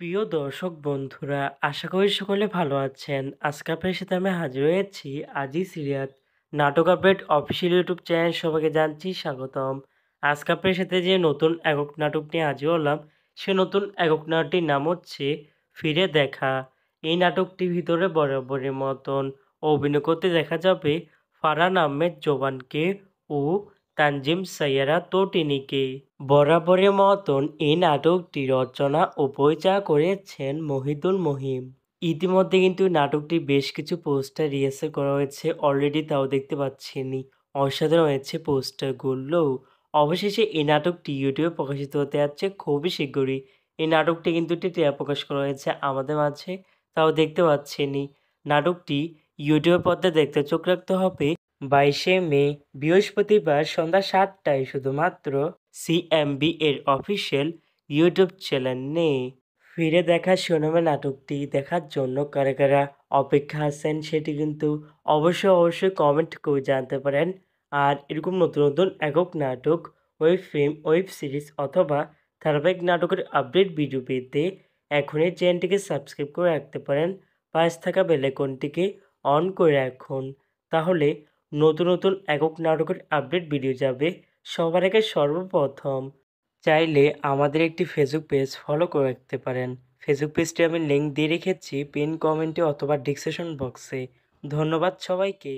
প্রিয় দর্শক বন্ধুরা, আশা করি সকলে ভালো আছেন। আজকে আপনার সাথে আমি হাজির হয়েছি আজি সিরিয়াত নাটক আপডেট অফিসিয়াল ইউটিউব চ্যানেল। সবাইকে জানছি স্বাগতম। আজকে আপনার সাথে যে নতুন একক নাটক নিয়ে হাজির হলাম, সে নতুন একক নাটকটির নাম হচ্ছে ফিরে দেখা। এই নাটকটির ভিতরে বরাবরের মতন অভিনয় করতে দেখা যাবে ফারহান আহমেদ জোবানকে ও তানজিম সাইয়ারা তটিনীকে। বরাবরের মতন এই নাটকটি রচনা ও পরিচালনা করেছেন মহিদুল মহিম। ইতিমধ্যে কিন্তু নাটকটি বেশ কিছু পোস্টার রিহার্সাল করা হয়েছে অলরেডি, তাও দেখতে পাচ্ছেনই। অসাধারণ হয়েছে পোস্টারগুলো। অবশেষে এই নাটকটি ইউটিউবে প্রকাশিত হতে যাচ্ছে খুবই শীঘ্রই। এই নাটকটি কিন্তু একটি ট্রেলার প্রকাশ করা হয়েছে আমাদের মাঝে, তাও দেখতে পাচ্ছেনই। নাটকটি ইউটিউবে পর্দায় দেখতে চোখ রাখতে হবে 22শে মে বৃহস্পতিবার সন্ধ্যা 7টায় শুধুমাত্র সিএমবি এর অফিসিয়াল ইউটিউব চ্যানেলে। ফিরে দেখা শিরোনামে নাটকটি দেখার জন্য কারা কারা অপেক্ষা আছেন সেটি কিন্তু অবশ্যই কমেন্ট করে জানতে পারেন। আর এরকম নতুন নতুন একক নাটক, ওয়েব ফিল্ম, ওয়েব সিরিজ অথবা ধারাবাহিক নাটকের আপডেট ভিডিও পেতে এখনই চ্যানেলটিকে সাবস্ক্রাইব করে রাখতে পারেন। পাশে থাকা বেল আইকনটিকে অন করে রাখুন, তাহলে নতুন নতুন একক নাটকের আপডেট ভিডিও যাবে সবার আগে সর্বপ্রথম। চাইলে আমাদের একটি ফেসবুক পেজ ফলো করে রাখতে পারেন। ফেসবুক পেজটি আমি লিঙ্ক দিয়ে রেখেছি পিন কমেন্টে অথবা ডিসক্রিপশন বক্সে। ধন্যবাদ সবাইকে।